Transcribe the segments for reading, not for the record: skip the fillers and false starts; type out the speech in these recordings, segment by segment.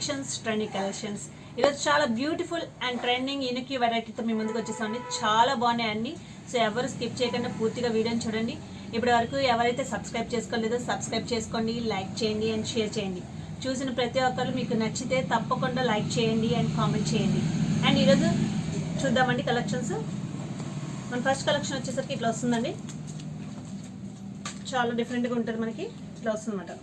Collections trending collections ఈరోజు చాలా beautiful and trending unique వెరైటీతో మీ ముందుకు వచ్చేసామండి. చాలా బాగున్నాయి అన్ని. సో ఎవరు స్కిప్ చేయకుండా పూర్తిగా వీడియోని చూడండి. ఇప్పటి వరకు ఎవరైతే సబ్స్క్రైబ్ చేసుకోలేదో సబ్స్క్రైబ్ చేసుకోండి, లైక్ చేయండి అండ్ షేర్ చేయండి. చూసిన ప్రతి ఒక్కరు మీకు నచ్చితే తప్పకుండా లైక్ చేయండి అండ్ కామెంట్ చేయండి. అండ్ ఈరోజు చూద్దామండి కలెక్షన్స్. మన ఫస్ట్ కలెక్షన్ వచ్చేసరికి ఇట్లా వస్తుందండి. చాలా డిఫరెంట్గా ఉంటుంది, మనకి ఇట్లా వస్తుంది అన్నమాట.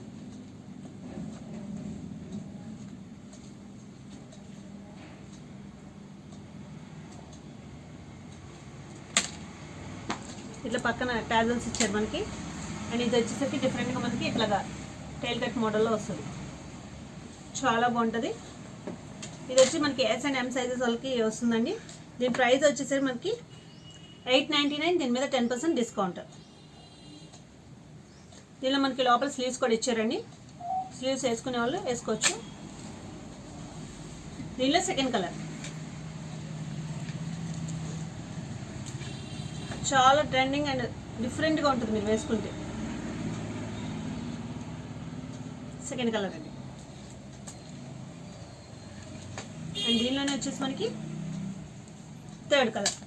ఇట్లా పక్కన టాజల్స్ ఇచ్చారు మనకి. అండ్ ఇది వచ్చేసరికి డిఫరెంట్గా మనకి ఇట్లాగా టైల్ కట్ మోడల్లో వస్తుంది. చాలా బాగుంటుంది. ఇది వచ్చి మనకి ఎస్ అండ్ ఎం సైజెస్ వాళ్ళకి వస్తుందండి. దీని ప్రైస్ వచ్చేసరికి మనకి 899. దీని మీద 10% డిస్కౌంట్. దీనిలో మనకి లోపల స్లీవ్స్ కూడా ఇచ్చారండి. స్లీవ్స్ వేసుకునే వాళ్ళు వేసుకోవచ్చు. దీనిలో సెకండ్ కలర్ చాలా ట్రెండింగ్ అండ్ డిఫరెంట్గా ఉంటుంది మీరు వేసుకుంటే. సెకండ్ కలర్ అండి. అండ్ దీనిలోనే వచ్చేసి మనకి థర్డ్ కలర్.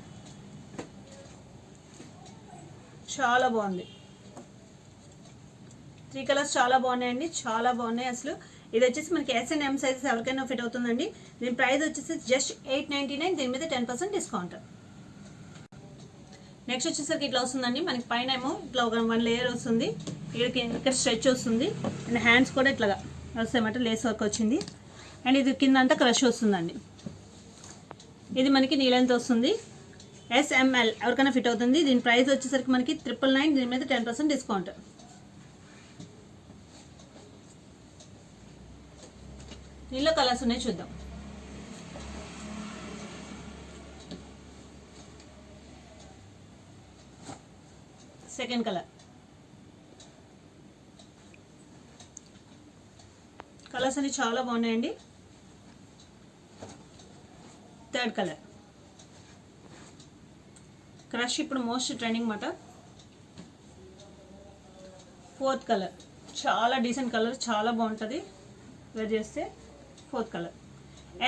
చాలా బాగుంది. 3 కలర్స్ చాలా బాగున్నాయండి, చాలా బాగున్నాయి అసలు. ఇది వచ్చేసి మనకి ఎస్ అండ్ ఎం సైజెస్ ఎవరికైనా ఫిట్ అవుతుందండి. దీని ప్రైస్ వచ్చేసి జస్ట్ 899. దీని మీద 10% డిస్కౌంట్. నెక్స్ట్ వచ్చేసరికి ఇట్లా వస్తుందండి. మనకి పైన ఏమో ఇట్లా ఒక 1 లేయర్ వస్తుంది. ఇక్కడ స్ట్రెచ్ వస్తుంది. అండ్ హ్యాండ్స్ కూడా ఇట్లాగా వస్తాయన్నమాట. లేస్ వర్క్ వచ్చింది. అండ్ ఇది కింద అంతా క్రష్ వస్తుందండి. ఇది మనకి నీ లెంత్ వస్తుంది. SML ఎవరికైనా ఫిట్ అవుతుంది. దీని ప్రైస్ వచ్చేసరికి మనకి 999. దీని మీద 10% డిస్కౌంట్. దీనిలో కలర్స్ ఉన్నాయి, చూద్దాం. Second colour. కలర్స్ అన్ని చాలా బాగున్నాయండి. Third colour. క్రష్ ఇప్పుడు మోస్ట్ ట్రెండింగ్ మాట. ఫోర్త్ కలర్ చాలా డీసెంట్ కలర్, చాలా బాగుంటుంది వేర్ చేస్తే. Fourth colour.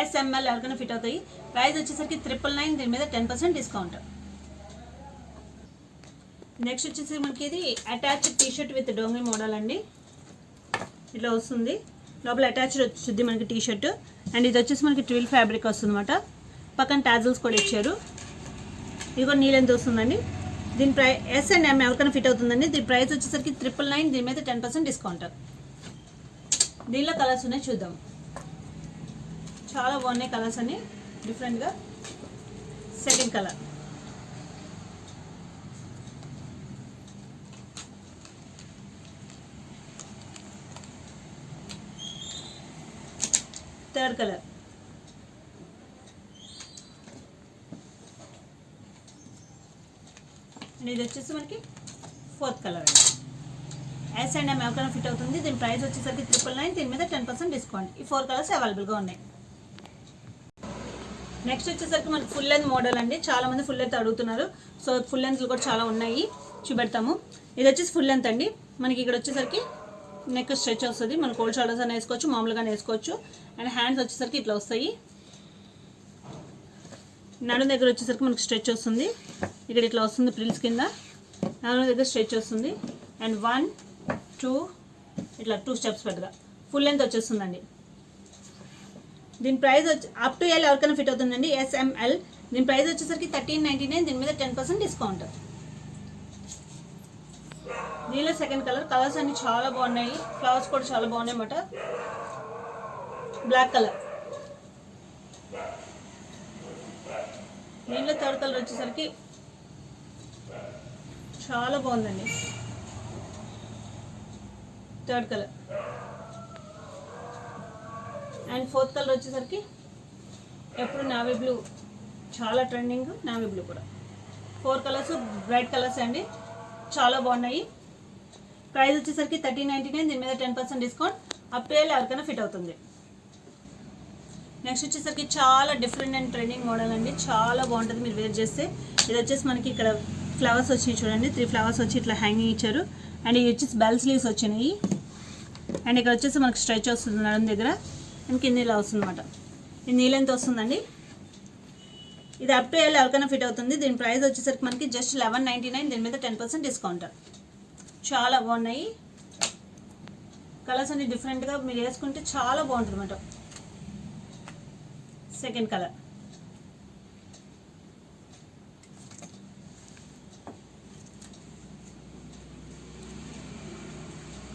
SML ఎవరికైనా ఫిట్ అవుతాయి. ప్రైస్ వచ్చేసరికి 999. దీని మీద 10% డిస్కౌంట్. నెక్స్ట్ వచ్చేసి మనకి ఇది అటాచ్డ్ టీషర్ట్ విత్ డోంగి మోడల్ అండి. ఇట్లా వస్తుంది. లోపల అటాచ్డ్ వచ్చింది మనకి టీషర్ట్. అండ్ ఇది వచ్చేసి మనకి ట్విల్ ఫ్యాబ్రిక్ వస్తుంది అనమాట. పక్కన టాజల్స్ కూడా ఇచ్చారు. ఇది కూడా నీ లెంత్ వస్తుందండి. దీని ప్రైస్ S అండ్ M ఎవరికైనా ఫిట్ అవుతుందండి. దీని ప్రైస్ వచ్చేసరికి 999. దీని మీద 10% డిస్కౌంట్. దీనిలో కలర్స్ ఉన్నాయి, చూద్దాం. చాలా బాగున్నాయి కలర్స్ అన్ని డిఫరెంట్గా. Second colour. Third colour. ఇది వచ్చేసి మనకి ఫోర్త్ కలర్ అండి. S అండ్ M ఎవరికైనా ఫిట్ అవుతుంది. దీని ప్రైస్ వచ్చేసరికి 999. దీని మీద 10% డిస్కౌంట్. ఈ 4 కలర్స్ అవైలబుల్గా ఉన్నాయి. నెక్స్ట్ వచ్చేసరికి మనకి ఫుల్ లెంత్ మోడల్ అండి. చాలా మంది ఫుల్ లెంత్ అడుగుతున్నారు. సో ఫుల్ లెంత్లు కూడా చాలా ఉన్నాయి, చూపెడతాము. ఇది వచ్చేసి ఫుల్ లెంత్ అండి. మనకి ఇక్కడ వచ్చేసరికి నెక్ స్ట్రెచ్ వస్తుంది. మన కోల్డ్ షోల్డర్స్ అని వేసుకోవచ్చు, మామూలుగానే వేసుకోవచ్చు. అండ్ హ్యాండ్స్ వచ్చేసరికి ఇట్లా వస్తాయి. నడుము దగ్గర వచ్చేసరికి మనకి స్ట్రెచ్ వస్తుంది. ఇక్కడ ఇట్లా వస్తుంది ప్రిల్స్ కింద. నడుము దగ్గర స్ట్రెచ్ వస్తుంది. అండ్ 1 2 ఇట్లా 2 స్టెప్స్ పెద్దగా ఫుల్ లెంత్ వచ్చేస్తుందండి. దీని ప్రైస్ వచ్చి అప్ టు L ఎవరికైనా ఫిట్ అవుతుందండి. SML. దీని ప్రైస్ వచ్చేసరికి 1399. దీని మీద 10% డిస్కౌంట్. దీనిలో సెకండ్ కలర్. కలర్స్ అన్ని చాలా బాగున్నాయి. ఫ్లవర్స్ కూడా చాలా బాగున్నాయి అన్నమాట. Black colour. దీనిలో థర్డ్ కలర్ వచ్చేసరికి చాలా బాగుందండి. Third colour. And fourth colour వచ్చేసరికి ఎప్పుడు నావీ బ్లూ, చాలా ట్రెండింగ్ నావీ బ్లూ కూడా. 4 కలర్స్ బ్రైట్ కలర్స్ అండి, చాలా బాగున్నాయి. ప్రైస్ వచ్చేసరికి 1399. దీని మీద 10% డిస్కౌంట్. అప్ టు L ఎవరికైనా ఫిట్ అవుతుంది. నెక్స్ట్ వచ్చేసరికి చాలా డిఫరెంట్ అండ్ ట్రెండింగ్ మోడల్ అండి, చాలా బాగుంటుంది మీరు వేర్ చేస్తే. ఇది వచ్చేసి మనకి ఇక్కడ ఫ్లవర్స్ వచ్చి చూడండి, 3 ఫ్లవర్స్ వచ్చి ఇట్లా హ్యాంగింగ్ ఇచ్చారు. అండ్ ఇవి వచ్చేసి బెల్ స్లీవ్స్ వచ్చినాయి. అండ్ ఇక్కడ వచ్చేసి మనకి స్ట్రెచ్ వస్తుంది నడుము దగ్గర. అండ్ కింద ఇలా వస్తుంది అనమాట. ఇది నీ లెంత్ వస్తుందండి. ఇది అప్ టు ఎల్ ఎవరికైనా ఫిట్ అవుతుంది. దీని ప్రైస్ వచ్చేసరికి మనకి జస్ట్ 1199. దీని మీద 10% డిస్కౌంట్. చాలా బాగున్నాయి కలర్స్ అన్ని డిఫరెంట్గా మీరు వేసుకుంటే చాలా బాగుంటుంది అనమాట. Second colour,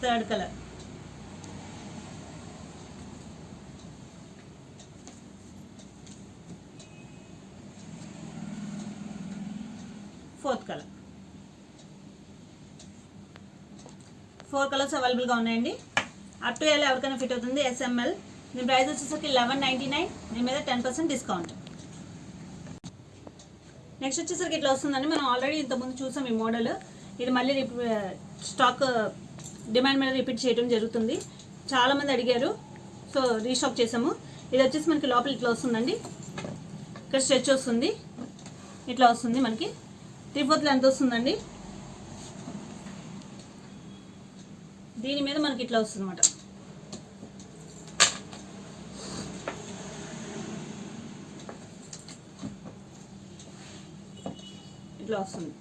third colour, fourth colour. 4 colours అవైలబుల్గా ఉన్నాయండి. అప్ టు ఎల్ ఎవరికైనా ఫిట్ అవుతుంది. SML. దీని ప్రైస్ వచ్చేసరికి 1199. దీని మీద 10% డిస్కౌంట్. నెక్స్ట్ వచ్చేసరికి ఇట్లా వస్తుందండి. మనం ఆల్రెడీ ఇంతకుముందు చూసాం ఈ మోడల్. ఇది మళ్ళీ స్టాక్ డిమాండ్ మీద రిపీట్ చేయడం జరుగుతుంది. చాలామంది అడిగారు, సో రీస్టాక్ చేసాము. ఇది వచ్చేసి మనకి లోపల ఇట్లా వస్తుందండి. ఇక్కడ స్ట్రెచ్ వస్తుంది, ఇట్లా వస్తుంది. మనకి 3/4 లెంత్ వస్తుందండి. దీని మీద మనకి ఇట్లా వస్తుంది అనమాట. ఇట్లా వస్తుంది.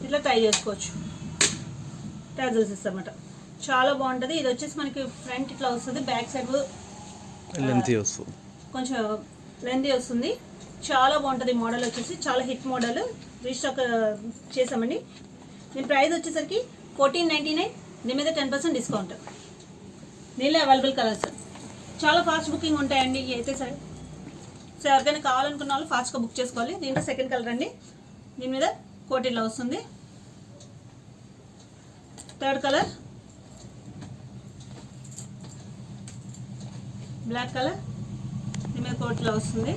ఇట్లా ట్రై చేసుకోవచ్చు. టాజల్స్ ఇస్తారన్నమాట. చాలా బాగుంటుంది. ఇది వచ్చేసి మనకి ఫ్రంట్ ఇట్లా వస్తుంది, బ్యాక్ సైడ్ కొంచెం లెంతీ వస్తుంది. చాలా బాగుంటుంది. మోడల్ వచ్చేసి చాలా హిట్ మోడల్. రీస్టాక్ చేసామండి. దీని ప్రైస్ వచ్చేసరికి 1499. దీని మీద 10% డిస్కౌంట్. దీనిలో అవైలబుల్ కలర్స్ చాలా ఫాస్ట్ బుకింగ్ ఉంటాయండి. అయితే సరే, సో ఎవరికైనా కావాలనుకున్న వాళ్ళు ఫాస్ట్గా బుక్ చేసుకోవాలి. దీంట్లో సెకండ్ కలర్ అండి. దీని మీద కోట్ ఇలా వస్తుంది. Third colour, black colour. దీని మీద కోట్ ఇలా వస్తుంది.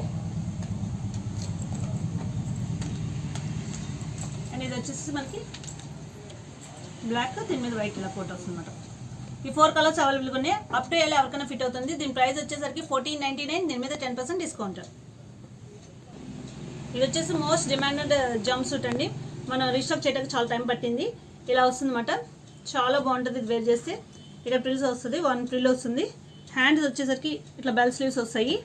అండ్ ఇది వచ్చేసి మనకి బ్లాక్, దీని మీద వైట్ ఇలా కోట్ వస్తుంది అనమాట. ఈ 4 కలర్స్ అవైలబుల్గా ఉన్నాయి. అప్ టు ఎల్ ఎవరికైనా ఫిట్ అవుతుంది. దీని ప్రైస్ వచ్చేసరికి 1499. దీని మీద 10% డిస్కౌంట్. ఇది వచ్చేసి మోస్ట్ డిమాండెడ్ జంప్ సూట్ అండి. మనం రీస్టాక్ చేయడానికి చాలా టైం పట్టింది. ఇలా వస్తుంది అనమాట. చాలా బాగుంటుంది. ఇది వేర్ చేస్తే ఇక్కడ ప్రిల్స్ వస్తుంది, 1 ప్రిల్ వస్తుంది. హ్యాండ్స్ వచ్చేసరికి ఇట్లా బెల్ స్లీవ్స్ వస్తాయి.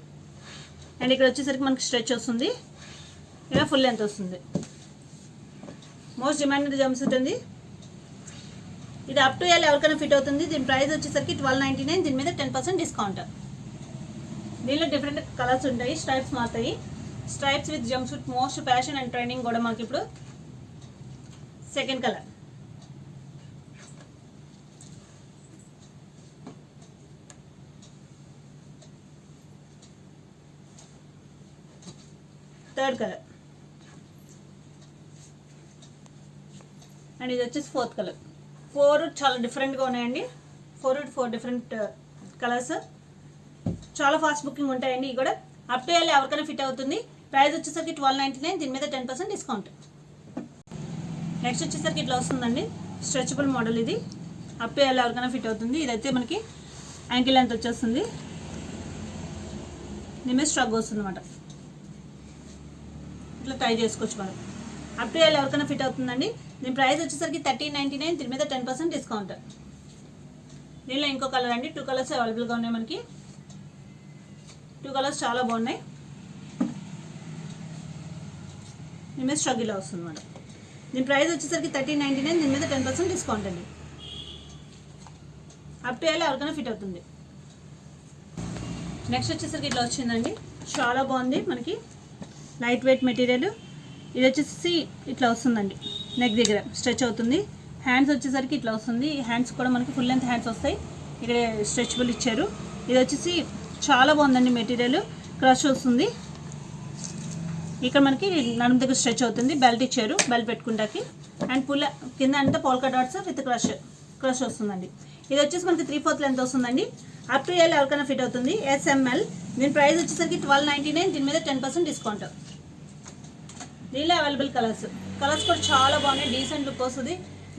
అండ్ ఇక్కడ వచ్చేసరికి మనకి స్ట్రెచ్ వస్తుంది. ఇలా ఫుల్ లెంత్ వస్తుంది. మోస్ట్ డిమాండెడ్ జంప్ సూట్ అండి. ఇది అప్ టు ఎల్ ఎవరికైనా ఫిట్ అవుతుంది. దీని ప్రైస్ వచ్చేసరికి 1299. దీని మీద 10% డిస్కౌంట్. దీనిలో డిఫరెంట్ కలర్స్ ఉంటాయి, స్ట్రైప్స్ మారుతాయి. Stripes with jump suit most fashion and trending కూడా మనకి ఇప్పుడు. Second colour, third colour. And ఇది వచ్చేసి ఫోర్త్ కలర్. 4 చాలా డిఫరెంట్గా ఉన్నాయండి. 4 డిఫరెంట్ కలర్స్. చాలా ఫాస్ట్ బుకింగ్ ఉంటాయండి. ఇవి కూడా అప్ టు ఎల్ ఎవరికైనా ఫిట్ అవుతుంది. ప్రైస్ వచ్చేసరికి 1299. దీని మీద 10% డిస్కౌంట్. నెక్స్ట్ వచ్చేసరికి ఇట్లా వస్తుందండి. Stretchable model. ఇది అప్ టు ఎల్ ఎవరికైనా ఫిట్ అవుతుంది. ఇదైతే మనకి యాంకిల్ లెంత్ వచ్చేస్తుంది. దీని మీద స్ట్రగ్ వస్తుంది అనమాట. ఇట్లా ట్రై చేసుకోవచ్చు మనం. అప్ టు ఎల్ ఎవరికైనా ఫిట్ అవుతుందండి. దీని ప్రైస్ వచ్చేసరికి 1399. దీని మీద 10% డిస్కౌంట్. దీనిలో ఇంకో కలర్ అండి. 2 కలర్స్ అవైలబుల్గా ఉన్నాయి మనకి. 2 కలర్స్ చాలా బాగున్నాయి. దీని మీద స్ట్రగ్ ఇలా వస్తుంది అనమాట. దీని ప్రైస్ వచ్చేసరికి 1399. దీని మీద 10% డిస్కౌంట్ అండి. అప్ టు ఎల్ ఎవరికైనా ఫిట్ అవుతుంది. నెక్స్ట్ వచ్చేసరికి ఇట్లా వచ్చిందండి. చాలా బాగుంది. మనకి లైట్ వెయిట్ మెటీరియల్. ఇది వచ్చేసి ఇట్లా వస్తుందండి. నెక్ దగ్గర స్ట్రెచ్ అవుతుంది. హ్యాండ్స్ వచ్చేసరికి ఇట్లా వస్తుంది. హ్యాండ్స్ కూడా మనకి ఫుల్ లెంత్ హ్యాండ్స్ వస్తాయి. ఇక్కడ స్ట్రెచబుల్ ఇచ్చారు. ఇది వచ్చేసి చాలా బాగుందండి మెటీరియల్. క్రష్ వస్తుంది. ఇక్కడ మనకి నడుము దగ్గర స్ట్రెచ్ అవుతుంది. బెల్ట్ ఇచ్చారు, బెల్ట్ పెట్టుకుంటాకి. అండ్ పుల్ల కింద అంతా పోల్కా డాట్స్ విత్ క్రష్ వస్తుందండి. ఇది వచ్చేసి మనకి 3/4 లెంత్ వస్తుందండి. అప్ టు ఎల్ ఎవరికైనా ఫిట్ అవుతుంది. SML. దీని ప్రైస్ వచ్చేసరికి 1299. దీని మీద 10% డిస్కౌంట్. దీనిలో అవైలబుల్ కలర్స్ కూడా చాలా బాగున్నాయి. డీసెంట్ లుక్ వస్తుంది.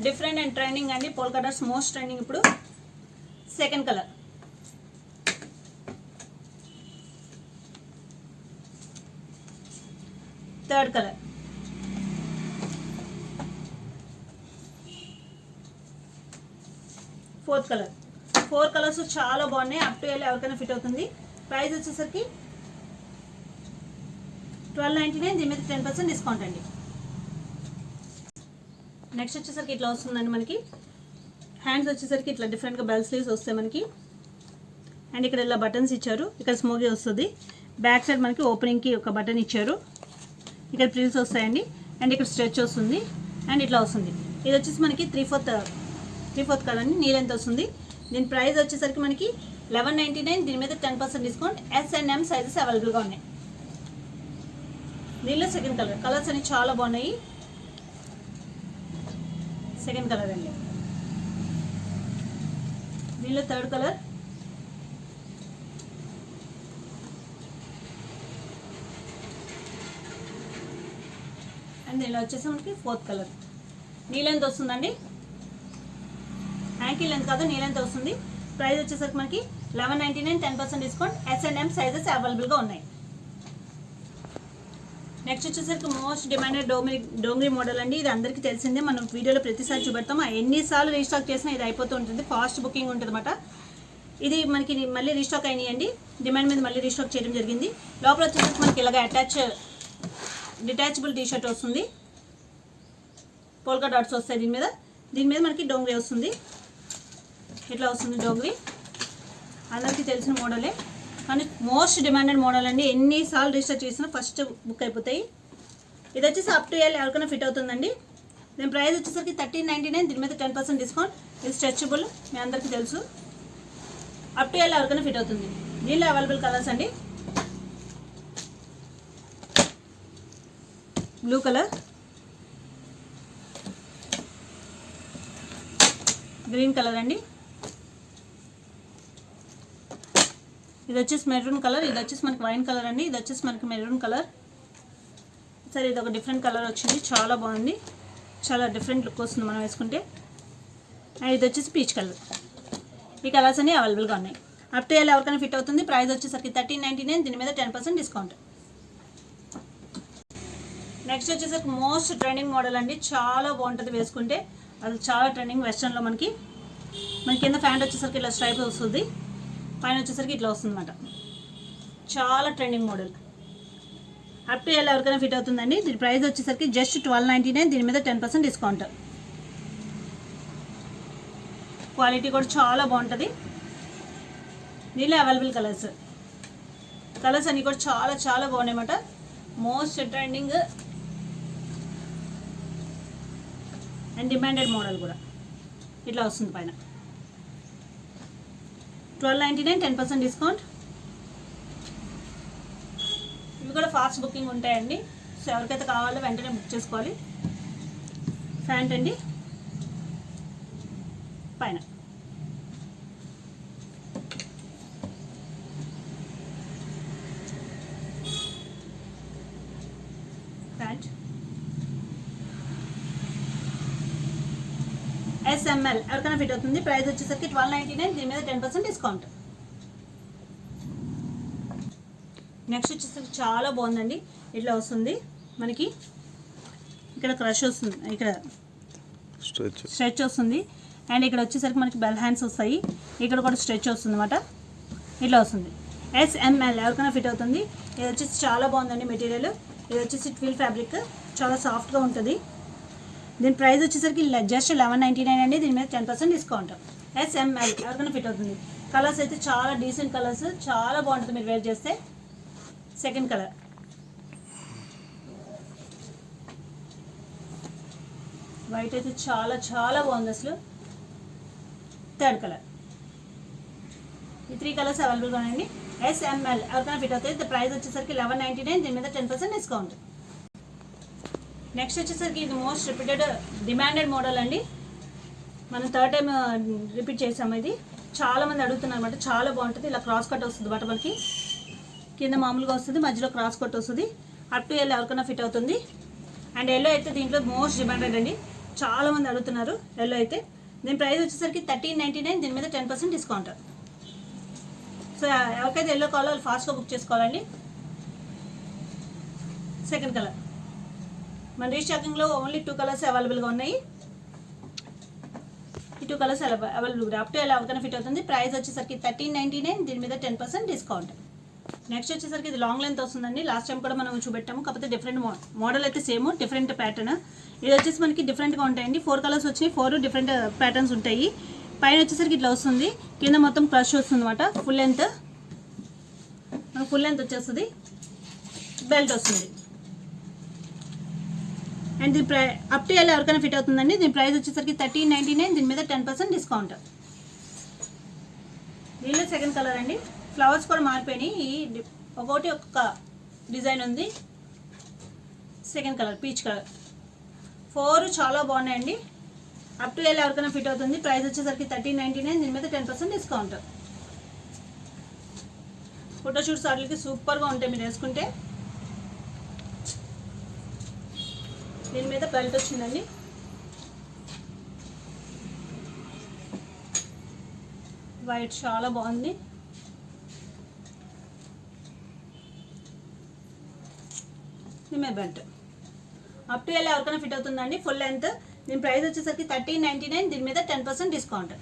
డిఫరెంట్ అండ్ ట్రెండింగ్ అండి. పోల్కా డాట్స్ మోస్ట్ ట్రెండింగ్ ఇప్పుడు. Second colour, third colour, fourth colour. 4 colours చాలా బాగున్నాయి. అప్ టు ఎల్ ఎవరికైనా ఫిట్ అవుతుంది. ప్రైస్ వచ్చేసరికి 1299. దీని మీద 10% డిస్కౌంట్ అండి. నెక్స్ట్ వచ్చేసరికి ఇట్లా వస్తుందండి మనకి. హ్యాండ్స్ వచ్చేసరికి ఇట్లా డిఫరెంట్గా బెల్ స్లీవ్స్ వస్తాయి మనకి. అండ్ ఇక్కడ ఇలా బటన్స్ ఇచ్చారు. ఇక్కడ స్మోకీ వస్తుంది. బ్యాక్ సైడ్ మనకి ఓపెనింగ్కి ఒక బటన్ ఇచ్చారు. ఇక్కడ ఫ్రిల్స్ వస్తాయండి. అండ్ ఇక్కడ స్ట్రెచ్ వస్తుంది. అండ్ ఇట్లా వస్తుంది. ఇది వచ్చేసి మనకి 3/4 కలర్ అండి. నీ లెంత్ వస్తుంది. దీని ప్రైస్ వచ్చేసరికి మనకి 1199. దీని మీద 10% డిస్కౌంట్. S&M సైజెస్ అవైలబుల్గా ఉన్నాయి. దీనిలో సెకండ్ కలర్స్ అన్ని చాలా బాగున్నాయి. సెకండ్ కలర్ అండి. దీనిలో థర్డ్ కలర్. అండ్ దీనిలో వచ్చేసి మనకి ఫోర్త్ కలర్. నీ లెంత్ వస్తుందండి. యాంకిల్ లెంత్ కాదు, నీ లెంత్ వస్తుంది. ప్రైస్ వచ్చేసరికి మనకి 1199. 10% డిస్కౌంట్. S&M సైజెస్ అవైలబుల్గా ఉన్నాయి. నెక్స్ట్ వచ్చేసరికి మోస్ట్ డిమాండెడ్ డోంగ్రీ మోడల్ అండి. ఇది అందరికీ తెలిసిందే. మనం వీడియోలో ప్రతిసారి చూపెడతాం. ఎన్నిసార్లు రీస్టాక్ చేసినా ఇది అయిపోతూ ఉంటుంది. ఫాస్ట్ బుకింగ్ ఉంటుంది అన్నమాట. ఇది మనకి మళ్ళీ రీస్టాక్ అయినాయండి. డిమాండ్ మీద మళ్ళీ రీస్టాక్ చేయడం జరిగింది. లోపల వచ్చేసరికి మనకి ఇలాగ డిటాచబుల్ టీషర్ట్ వస్తుంది. పోల్కా డాట్స్ వస్తాయి దీని మీద మనకి డోంగ్రీ వస్తుంది. ఇట్లా వస్తుంది డోంగ్రీ. అందరికీ తెలిసిన మోడలే, కానీ మోస్ట్ డిమాండెడ్ మోడల్ అండి. ఎన్నిసార్లు రిజిస్టర్ చేసినా ఫస్ట్ బుక్ అయిపోతాయి. ఇది వచ్చేసి అప్ టు ఎల్ ఎవరికైనా ఫిట్ అవుతుందండి. దీని ప్రైస్ వచ్చేసరికి 1399. దీని మీద 10% డిస్కౌంట్. ఇది స్ట్రెచబుల్, మీ అందరికీ తెలుసు. అప్ టు ఎల్ ఎవరికైనా ఫిట్ అవుతుంది. దీనిలో అవైలబుల్ కలర్స్ అండి. బ్లూ కలర్, గ్రీన్ కలర్ అండి. ఇది వచ్చేసి మెరూన్ కలర్. ఇది వచ్చేసి మనకి వైన్ కలర్ అండి. ఇది వచ్చేసి మనకి మెరూన్ కలర్. సరే, ఇది ఒక డిఫరెంట్ కలర్ వచ్చింది. చాలా బాగుంది. చాలా డిఫరెంట్ లుక్ వస్తుంది మనం వేసుకుంటే. అండ్ ఇది వచ్చేసి పీచ్ కలర్. ఈ కలర్స్ అన్నీ అవైలబుల్గా ఉన్నాయి. అప్ టు ఎల్ ఎవరికైనా ఫిట్ అవుతుంది. ప్రైస్ వచ్చేసరికి 1399. దీని మీద 10% డిస్కౌంట్. నెక్స్ట్ వచ్చేసరికి మోస్ట్ ట్రెండింగ్ మోడల్ అండి. చాలా బాగుంటుంది వేసుకుంటే. అది చాలా ట్రెండింగ్. వెస్ట్రన్లో మనకి కింద ప్యాంట్ వచ్చేసరికి ఇలా స్ట్రైప్ వస్తుంది. పైన వచ్చేసరికి ఇట్లా వస్తుంది అన్నమాట. చాలా trending model. Up to L ఎవరికైనా ఫిట్ అవుతుందండి. దీని ప్రైస్ వచ్చేసరికి జస్ట్ 1299. దీని మీద 10% డిస్కౌంట్. క్వాలిటీ కూడా చాలా బాగుంటుంది. దీనిలో అవైలబుల్ కలర్స్ అన్నీ కూడా చాలా చాలా బాగున్నాయి అన్నమాట. Most trending and demanded model కూడా. ఇట్లా వస్తుంది పైన. 1299. 10% డిస్కౌంట్. ఇవి కూడా ఫాస్ట్ బుకింగ్ ఉంటాయండి. సో ఎవరికైతే కావాలో వెంటనే బుక్ చేసుకోవాలి. ప్యాంట్ అండి, పైన ప్యాంట్. SML ఎవరికైనా ఫిట్ అవుతుంది. ప్రైస్ వచ్చేసరికి 1299. దీని మీద 10% డిస్కౌంట్. నెక్స్ట్ వచ్చేసరికి చాలా బాగుందండి. ఇట్లా వస్తుంది మనకి. ఇక్కడ క్రష్ వస్తుంది, ఇక్కడ స్ట్రెచ్ వస్తుంది. అండ్ ఇక్కడ వచ్చేసరికి మనకి బెల్ హ్యాండ్స్ వస్తాయి. ఇక్కడ కూడా స్ట్రెచ్ వస్తుంది అన్నమాట. ఇట్లా వస్తుంది. SML ఎవరికైనా ఫిట్ అవుతుంది. ఇది వచ్చేసి చాలా బాగుందండి మెటీరియల్. ఇది వచ్చేసి ట్విల్ ఫ్యాబ్రిక్. చాలా సాఫ్ట్గా ఉంటుంది. దీని ప్రైస్ వచ్చేసరికి జస్ట్ 1199 అండి. దీని మీద 10% డిస్కౌంట్. SML ఎవరికైనా ఫిట్ అవుతుంది. కలర్స్ అయితే చాలా డీసెంట్ కలర్స్. చాలా బాగుంటుంది మీరు వేర్ చేస్తే. సెకండ్ కలర్, వైట్ అయితే చాలా చాలా బాగుంది అసలు. Third colour. ఈ 3 కలర్స్ అవైలబుల్గా ఉన్నాయండి. SML ఎవరికైనా ఫిట్ అవుతుంది. ప్రైస్ వచ్చేసరికి 1199. దీని మీద 10% డిస్కౌంట్. నెక్స్ట్ వచ్చేసరికి ఇది మోస్ట్ రిపీటెడ్ డిమాండెడ్ మోడల్ అండి. మనం థర్డ్ టైం రిపీట్ చేసాము. ఇది చాలామంది అడుగుతున్నారు అనమాట. చాలా బాగుంటుంది. ఇలా క్రాస్ కట్ వస్తుంది బట్ మనకి కింద మామూలుగా వస్తుంది, మధ్యలో క్రాస్ కట్ వస్తుంది. అప్ టు ఎల్ ఎవరికైనా ఫిట్ అవుతుంది. అండ్ ఎల్లో అయితే దీంట్లో మోస్ట్ డిమాండెడ్ అండి. చాలామంది అడుగుతున్నారు ఎల్లో అయితే. దీని ప్రైస్ వచ్చేసరికి 1399. దీని మీద 10% డిస్కౌంట్. సో ఎవరికైతే ఎల్లో కావాలో వాళ్ళు ఫాస్ట్గా బుక్ చేసుకోవాలండి. Second colour. మన రీస్టాకింగ్లో ఓన్లీ 2 కలర్స్ అవైలబుల్గా ఉన్నాయి. ఈ two colours available. Up to ఎలా ఎవరికైనా ఫిట్ అవుతుంది. ప్రైస్ వచ్చేసరికి 1399, దీని మీద 10% డిస్కౌంట్. నెక్స్ట్ వచ్చేసరికి ఇది లాంగ్ లెంత్ వస్తుందండి. లాస్ట్ టైం కూడా మనం చూపెట్టాము, కాకపోతే డిఫరెంట్ మోడల్ అయితే సేమ్, డిఫరెంట్ ప్యాటర్న్. ఇది వచ్చేసి మనకి డిఫరెంట్గా ఉంటాయండి. 4 కలర్స్ వచ్చినాయి, 4 డిఫరెంట్ ప్యాటర్న్స్ ఉంటాయి. పైన వచ్చేసరికి ఇట్లా వస్తుంది, కింద మొత్తం క్రష్ వస్తుంది అనమాట. ఫుల్ లెంత్ వచ్చేస్తుంది, బెల్ట్ వస్తుంది. అండ్ దీని అప్ టు ఎలా ఎవరికైనా ఫిట్ అవుతుందండి. దీని ప్రైస్ వచ్చేసరికి 1399, దీని మీద 10% డిస్కౌంట్. దీనిలో సెకండ్ కలర్ అండి. ఫ్లవర్స్ కూడా మారిపోయినాయి, ఒకటి ఒక్క డిజైన్ ఉంది. Second colour peach colour. 4 చాలా బాగున్నాయండి. అప్ టు ఎలా ఎవరికైనా ఫిట్ అవుతుంది. ప్రైస్ వచ్చేసరికి 1399, దీని మీద 10% డిస్కౌంట్. ఫోటోషూట్స్ వాటికి సూపర్గా ఉంటాయి మీరు వేసుకుంటే. దీని మీద బెల్ట్ వచ్చిందండి. వైట్ చాలా బాగుంది. దీని మీద బెల్ట్. అప్ టు ఎలా ఎవరికైనా ఫిట్ అవుతుందండి. Full length. దీని ప్రైస్ వచ్చేసరికి 1399, దీని మీద 10% డిస్కౌంట్.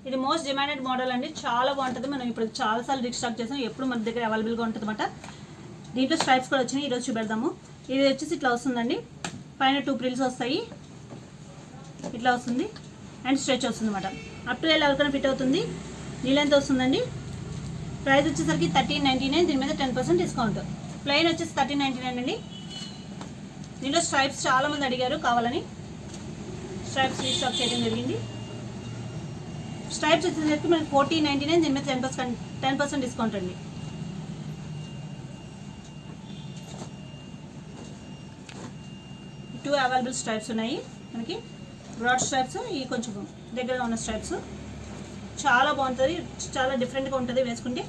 ఇది మోస్ట్ డిమాండెడ్ మోడల్ అండి, చాలా బాగుంటుంది. మనం ఇప్పుడు చాలాసార్లు రీస్టాక్ చేసాం, ఎప్పుడు మన దగ్గర అవైలబుల్గా ఉంటుంది అనమాట. దీంట్లో స్ట్రైప్స్ కూడా వచ్చినాయి, ఈరోజు చూపెడదాము. ఇది వచ్చేసి ఇట్లా వస్తుందండి, పైన 2 ప్రిల్స్ వస్తాయి, ఇట్లా వస్తుంది అండ్ స్ట్రెచ్ వస్తుంది అనమాట. అప్ టు ఎలా ఎవరికైనా ఫిట్ అవుతుంది. నీ లెంత్ వస్తుందండి. ప్రైస్ వచ్చేసరికి 1399, దీని మీద 10% డిస్కౌంట్. ప్లెయిన్ వచ్చేసి 1399 అండి. దీంట్లో స్ట్రైప్స్ చాలామంది అడిగారు, కావాలని స్ట్రైప్స్ రీస్టాక్ చేయడం జరిగింది. స్ట్రైప్స్ వచ్చేసరికి మనకి 1499, దీని మీద 10% డిస్కౌంట్ అండి. టూ అవైలబుల్ స్ట్రైప్స్ ఉన్నాయి మనకి, బ్రాడ్ స్ట్రైప్స్, ఈ కొంచెం దగ్గరగా ఉన్న స్ట్రైప్స్. చాలా బాగుంటుంది, చాలా డిఫరెంట్గా ఉంటుంది వేసుకుంటే.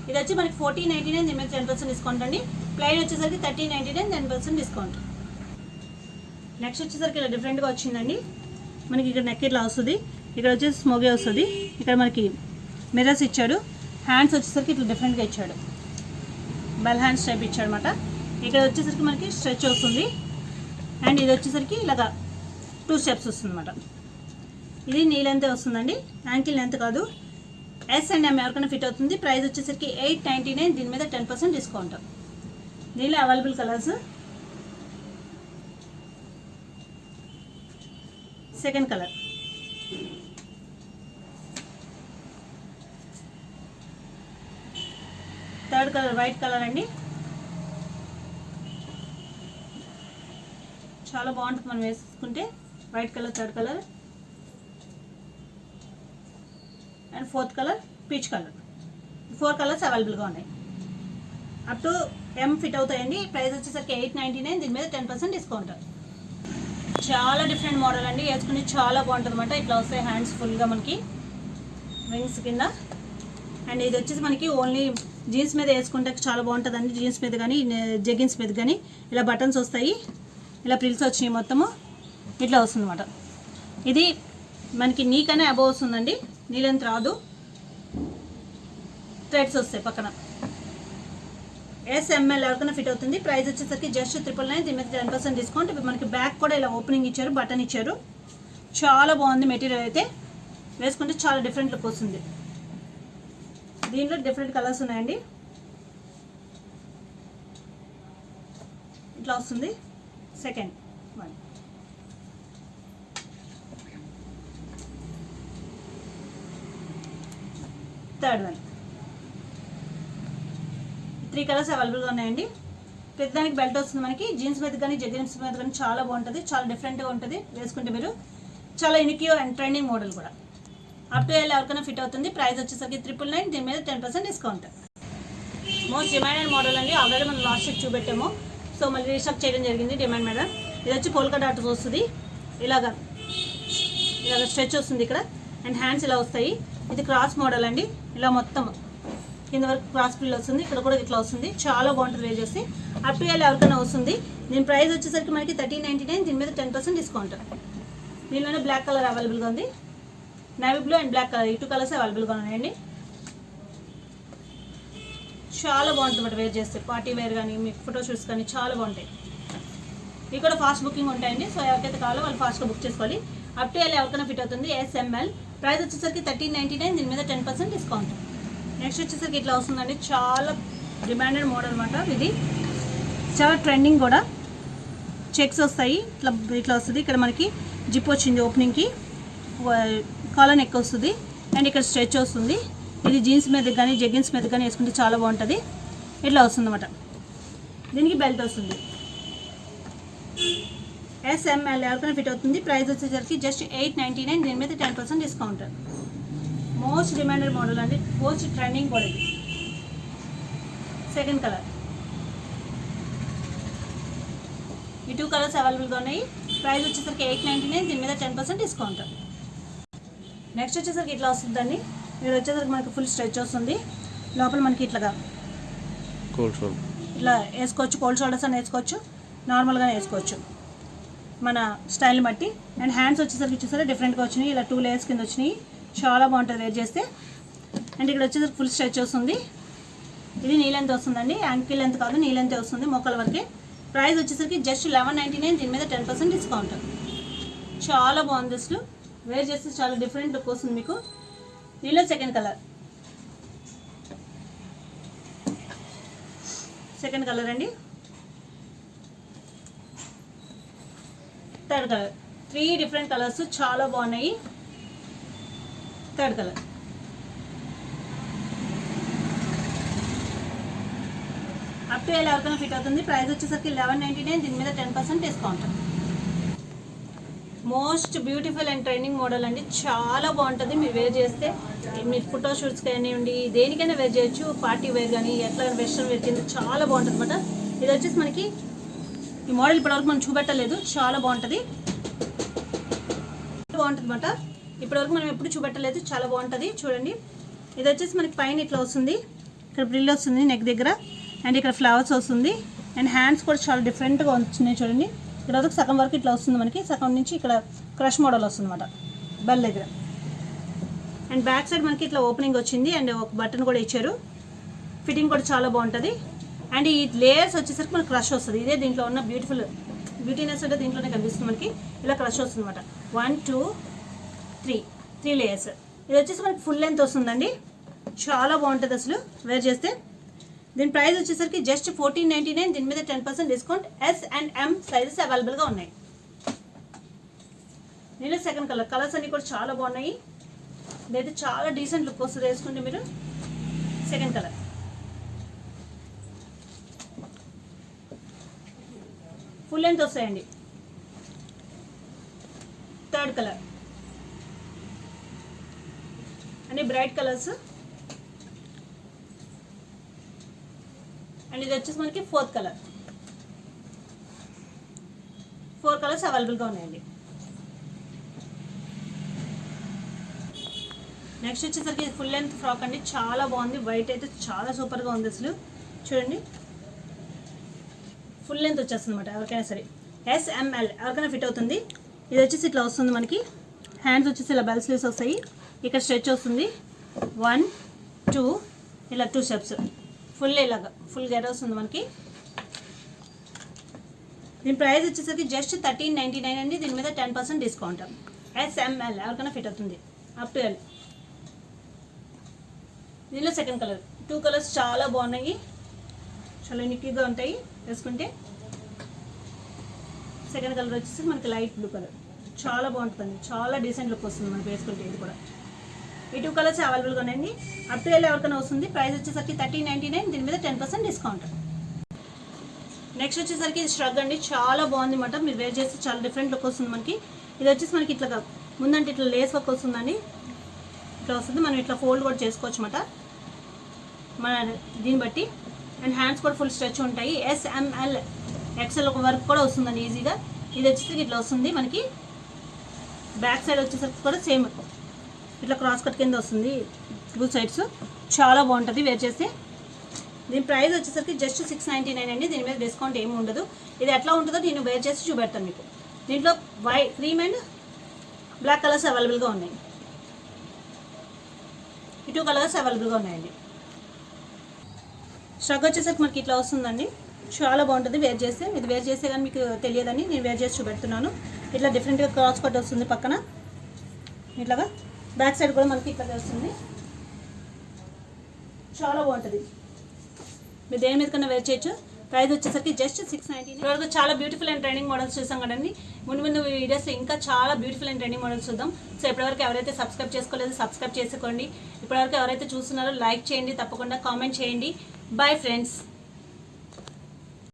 ఇది వచ్చి మనకి 1499, దీని మీద 10% డిస్కౌంట్ అండి. ప్లెయిన్ వచ్చేసరికి 1399, 10% డిస్కౌంట్. నెక్స్ట్ వచ్చేసరికి ఇలా డిఫరెంట్గా వచ్చిందండి. మనకి ఇక్కడ నెక్ ఇట్లా వస్తుంది, ఇక్కడ వచ్చేసి స్మోగే వస్తుంది, ఇక్కడ మనకి మిర్రర్స్ ఇచ్చాడు. హ్యాండ్స్ వచ్చేసరికి ఇట్లా డిఫరెంట్గా ఇచ్చాడు, బెల్ హ్యాండ్స్ టైప్ ఇచ్చాడు అనమాట. ఇక్కడ వచ్చేసరికి మనకి స్ట్రెచ్ వస్తుంది. అండ్ ఇది వచ్చేసరికి ఇలాగా 2 స్టెప్స్ వస్తుంది అనమాట. ఇది నీ లెంత్ వస్తుందండి, యాంకిల్ లెంత్ కాదు. ఎస్ అండ్ ఎం ఎవరికైనా ఫిట్ అవుతుంది. ప్రైస్ వచ్చేసరికి 899, దీని మీద 10% డిస్కౌంట్. దీనిలో available colours. Second colour, third colour white colour అండి. చాలా బాగుంటుంది మనం వేసుకుంటే. White colour third colour and fourth colour peach colour. 4 colours అవైలబుల్గా ఉన్నాయి. అప్ టు ఎం ఫిట్ అవుతాయండి. ప్రైస్ వచ్చేసరికి 899, దీని మీద 10% డిస్కౌంట్. చాలా డిఫరెంట్ మోడల్ అండి, వేసుకుని చాలా బాగుంటుంది అనమాట. ఇట్లా వస్తాయి హ్యాండ్స్ ఫుల్గా మనకి వింగ్స్ కింద. అండ్ ఇది వచ్చేసి మనకి ఓన్లీ జీన్స్ మీద వేసుకుంటే చాలా బాగుంటుందండి. జీన్స్ మీద కానీ జెగిన్స్ మీద కానీ ఇలా బటన్స్ వస్తాయి, ఇలా ప్రిల్స్ వచ్చినాయి మొత్తము, ఇట్లా వస్తుంది అనమాట. ఇది మనకి నీకనే అబోవ్ వస్తుందండి, నీలెంత్ రాదు. థ్రెడ్స్ వస్తాయి పక్కన. SML ఎవరికైనా ఫిట్ అవుతుంది. ప్రైస్ వచ్చేసరికి జస్ట్ 999, దీని మీద 10% డిస్కౌంట్. మనకి బ్యాక్ కూడా ఇలా ఓపెనింగ్ ఇచ్చారు, బటన్ ఇచ్చారు. చాలా బాగుంది మెటీరియల్ అయితే, వేసుకుంటే చాలా డిఫరెంట్ లుక్ వస్తుంది. దీంట్లో డిఫరెంట్ కలర్స్ ఉన్నాయండి. ఇట్లా వస్తుంది second one. Third one. 3 colours అవైలబుల్గా ఉన్నాయండి. పెద్దదానికి బెల్ట్ వస్తుంది మనకి. జీన్స్ మీద కానీ జెగిన్స్ మీద కానీ చాలా బాగుంటుంది, చాలా డిఫరెంట్గా ఉంటుంది వేసుకుంటే. మీరు చాలా యూనిక్ అండ్ ట్రెండింగ్ మోడల్ కూడా. అప్ టు ఎల్ ఎవరికైనా ఫిట్ అవుతుంది. ప్రైస్ వచ్చేసరికి 999, దీని మీద 10% డిస్కౌంట్. మోస్ట్ డిమాండెడ్ మోడల్ అండి. ఆల్రెడీ మనం లాస్ట్ వీక్ చూపెట్టాము, సో మళ్ళీ రీస్టాక్ చేయడం జరిగింది డిమాండ్ మీద. ఇది వచ్చి పోల్కా డాట్ వస్తుంది, ఇలాగా స్ట్రెచ్ వస్తుంది ఇక్కడ. అండ్ హ్యాండ్స్ ఇలా వస్తాయి. ఇది క్రాస్ మోడల్ అండి, ఇలా మొత్తం కింద వరకు క్రాస్ పిల్ వస్తుంది, ఇక్కడ కూడా ఇట్లా వస్తుంది. చాలా బాగుంటుంది వేర్ చేసి. అప్ టు ఎల్ ఎవరికైనా వస్తుంది. దీని ప్రైస్ వచ్చేసరికి మనకి 1399, దీని మీద 10% డిస్కౌంట్. దీనిలోనే బ్లాక్ కలర్ అవైలబుల్గా ఉంది, navy blue and black colour, ఈ 2 కలర్స్ అవైలబుల్గా ఉన్నాయండి. చాలా బాగుంటుంది వేర్ చేస్తే, పార్టీ వేర్ కానీ మీకు ఫోటోషూట్స్ కానీ చాలా బాగుంటాయి. ఇవి కూడా ఫాస్ట్ బుకింగ్ ఉంటాయండి. సో ఎవరికైతే కావాలో వాళ్ళు ఫాస్ట్గా బుక్ చేసుకోవాలి. అప్ టు ఎల్ ఎవరికైనా ఫిట్ అవుతుంది. SML. ప్రైస్ వచ్చేసరికి 1399. దీని మీద 10% డిస్కౌంట్. నెక్స్ట్ వచ్చేసరికి ఇట్లా వస్తుందండి. చాలా డిమాండెడ్ మోడల్ అనమాట. ఇది చాలా ట్రెండింగ్ కూడా. చెక్స్ వస్తాయి, ఇట్లా వస్తుంది. ఇక్కడ మనకి జిప్ వచ్చింది ఓపెనింగ్కి, కాలర్ నెక్ వస్తుంది అండ్ ఇక్కడ స్ట్రెచ్ వస్తుంది. ఇది జీన్స్ మీద కానీ జెగిన్స్ మీద కానీ వేసుకుంటే చాలా బాగుంటుంది. ఇట్లా వస్తుంది అన్నమాట. దీనికి బెల్ట్ వస్తుంది. SML ఎవరికైనా ఫిట్ అవుతుంది. ప్రైస్ వచ్చేసరికి జస్ట్ 899. దీని మీద 10% డిస్కౌంట్. మోస్ట్ డిమాండెడ్ మోడల్ అండి, మోస్ట్ ట్రెండింగ్ కూడా ఇది. Second colour. ఈ 2 కలర్స్ అవైలబుల్గా ఉన్నాయి. ప్రైస్ వచ్చేసరికి 899. దీని మీద 10% డిస్కౌంట్. నెక్స్ట్ వచ్చేసరికి ఇట్లా వస్తుందండి. మీరు వచ్చేసరికి మనకి ఫుల్ స్ట్రెచ్ వస్తుంది. లోపల మనకి ఇట్లా వేసుకోవచ్చు. కోల్డ్ షోల్డర్స్ అని వేసుకోవచ్చు, నార్మల్గానే వేసుకోవచ్చు మన స్టైల్ని బట్టి. అండ్ హ్యాండ్స్ వచ్చేసరికి చూసారా డిఫరెంట్గా వచ్చినాయి. ఇలా 2 లేయర్స్ కింద వచ్చినాయి. చాలా బాగుంటుంది వేర్ చేస్తే. అండ్ ఇక్కడ వచ్చేసరికి ఫుల్ స్ట్రెచ్ వస్తుంది. ఇది నీ లెంత్ వస్తుందండి, యాంకిల్ లెంత్ కాదు, నీ లెంత్ వస్తుంది, మోకాల వరకే. ప్రైస్ వచ్చేసరికి జస్ట్ 1199. దీని మీద 10% డిస్కౌంట్. చాలా బాగుంది అసలు. వేర్ చేస్తే చాలా డిఫరెంట్ లుక్ వస్తుంది మీకు. దీనిలో సెకండ్ కలర్ అండి. Third colour. 3 డిఫరెంట్ కలర్స్ చాలా బాగున్నాయి. Third colour. Up to L ఎవరికైనా ఫిట్ అవుతుంది. ప్రైస్ వచ్చేసరికి 1199. దీని మీద 10% discount. Most beautiful and trending model అండి. చాలా బాగుంటుంది మీరు వేర్ చేస్తే. మీరు ఫోటో షూట్స్ కానివ్వండి, దేనికైనా వేర్ చేయొచ్చు. పార్టీ వేర్ కానీ ఎట్లా వెస్ట్రన్ వేర్ కింద చాలా బాగుంటుంది అనమాట. ఇది వచ్చేసి మనకి ఈ మోడల్ ఇప్పటివరకు మనం చూపెట్టలేదు. చాలా బాగుంటుంది అనమాట. ఇప్పటివరకు మనం ఎప్పుడు చూపెట్టలేదు. చాలా బాగుంటుంది చూడండి. ఇది వచ్చేసి మనకి పైన ఇట్లా వస్తుంది. ఇక్కడ బ్రిల్ వస్తుంది నెక్ దగ్గర అండ్ ఇక్కడ ఫ్లవర్స్ వస్తుంది. అండ్ హ్యాండ్స్ కూడా చాలా డిఫరెంట్గా వచ్చినాయి చూడండి. ఇక్కడ సగం వరకు ఇట్లా వస్తుంది మనకి, సగం నుంచి ఇక్కడ క్రష్ మోడల్ వస్తుంది అనమాట బెల్ దగ్గర. అండ్ బ్యాక్ సైడ్ మనకి ఇట్లా ఓపెనింగ్ వచ్చింది అండ్ ఒక బటన్ కూడా ఇచ్చారు. ఫిట్టింగ్ కూడా చాలా బాగుంటుంది. అండ్ ఈ లేయర్స్ వచ్చేసరికి మనకి క్రష్ వస్తుంది. ఇదే దీంట్లో ఉన్న బ్యూటీనెస్ అంటే దీంట్లోనే కనిపిస్తుంది మనకి. ఇలా క్రష్ వస్తుంది అనమాట. 1 2 3 లేయర్స్. ఇది వచ్చేసి మనకి ఫుల్ లెంత్ వస్తుందండి. చాలా బాగుంటుంది అసలు వేర్ చేస్తే. దీని ప్రైస్ వచ్చేసరికి జస్ట్ 1499. దీని మీద 10% discount. S and M sizes అవైలబుల్గా ఉన్నాయి. నేను సెకండ్ కలర్స్ అన్ని కూడా చాలా బాగున్నాయి. ఇదైతే చాలా డీసెంట్ లుక్ వస్తుంది వేసుకుంటే మీరు. Second colour. ఫుల్ లెంత్ వస్తాయండి. Third colour. అన్ని బ్రైట్ కలర్స్. అండ్ ఇది వచ్చేసి మనకి ఫోర్త్ కలర్. 4 కలర్స్ అవైలబుల్గా ఉన్నాయండి. నెక్స్ట్ వచ్చేసరికి ఫుల్ లెంత్ ఫ్రాక్ అండి. చాలా బాగుంది. వైట్ అయితే చాలా సూపర్గా ఉంది అసలు చూడండి. ఫుల్ లెంత్ వచ్చేస్తుంది అనమాట ఎవరికైనా సరే. SML ఎవరికైనా ఫిట్ అవుతుంది. ఇది వచ్చేసి ఇట్లా వస్తుంది మనకి. హ్యాండ్స్ వచ్చేసి ఇలా బెల్ స్లీవ్స్ వస్తాయి. ఇక్కడ స్ట్రెచ్ వస్తుంది. 1 2 ఇలా 2 స్టెప్స్. ఇలాగా ఫుల్ గెర వస్తుంది మనకి. దీని ప్రైస్ వచ్చేసరికి జస్ట్ 1399 అండి. దీని మీద 10% డిస్కౌంట్. SML ఎవరికైనా ఫిట్ అవుతుంది. Up to L. దీనిలో సెకండ్ కలర్. 2 కలర్స్ చాలా బాగున్నాయి, చాలా యూనిక్గా ఉంటాయి వేసుకుంటే. సెకండ్ కలర్ వచ్చేసి మనకి లైట్ బ్లూ కలర్. చాలా బాగుంటుంది, చాలా డీసెంట్ లుక్ వస్తుంది మనకి వేసుకుంటే. ఇది కూడా ఈ 2 కలర్స్ అవైలబుల్గా ఉన్నాయండి. అప్ టు ఎల్ ఎవరికైనా వస్తుంది. ప్రైస్ వచ్చేసరికి 1399. దీని మీద 10% డిస్కౌంట్. నెక్స్ట్ వచ్చేసరికి ఇది ష్రగ్ అండి. చాలా బాగుంది అన్నమాట. మీరు వేర్ చేస్తే చాలా డిఫరెంట్ లుక్ వస్తుంది మనకి. ఇది వచ్చేసి మనకి ఇట్లా ముందంటే ఇట్లా లేస్ వర్క్ వస్తుందండి. ఇట్లా వస్తుంది. మనం ఇట్లా ఫోల్డ్ కూడా చేసుకోవచ్చు అన్నమాట మన దీన్ని బట్టి. అండ్ హ్యాండ్స్ కూడా ఫుల్ స్ట్రెచ్ ఉంటాయి. SML XL ఒక వర్క్ కూడా వస్తుందండి ఈజీగా. ఇది వచ్చేసరికి ఇట్లా వస్తుంది మనకి. బ్యాక్ సైడ్ వచ్చేసరికి కూడా సేమ్ ఇట్లా క్రాస్ కట్ కింద వస్తుంది 2 సైడ్స్. చాలా బాగుంటుంది వేర్ చేస్తే. దీని ప్రైస్ వచ్చేసరికి జస్ట్ 699 అండి. దీని మీద డిస్కౌంట్ ఏమి ఉండదు. ఇది ఎట్లా ఉంటుందో నేను వేర్ చేసి చూపెడతాను మీకు. దీంట్లో క్రీమ్ అండ్ బ్లాక్ కలర్స్ అవైలబుల్గా ఉన్నాయి. ఈ 2 కలర్స్ అవైలబుల్గా ఉన్నాయండి. స్ట్రగ్ వచ్చేసరికి మనకి ఇట్లా వస్తుందండి. చాలా బాగుంటుంది వేర్ చేస్తే. ఇది వేర్ చేస్తే కానీ మీకు తెలియదని నేను వేర్ చేసి చూపెడుతున్నాను. ఇట్లా డిఫరెంట్గా క్రాస్ కట్ వస్తుంది పక్కన ఇట్లాగా. బ్యాక్ సైడ్ కూడా మనకి ఇట్లా వస్తుంది. చాలా బాగుంటుంది. మీరు దేని మీద కన్నా వేర్ చేయొచ్చు. ప్రైస్ వచ్చేసరికి జస్ట్ 690. ఇప్పటివరకు చాలా బ్యూటిఫుల్ అండ్ ట్రెండింగ్ మోడల్స్ చూసాం కదండి. ముందు వీడియోస్ ఇంకా చాలా బ్యూటిఫుల్ అండ్ ట్రెండింగ్ మోడల్స్ చూద్దాం. సో ఇప్పటివరకు ఎవరైతే సబ్స్క్రైబ్ చేసుకోలేదు సబ్స్క్రైబ్ చేసుకోండి. ఇప్పటివరకు ఎవరైతే చూస్తున్నారో లైక్ చేయండి, తప్పకుండా కామెంట్ చేయండి. Bye friends.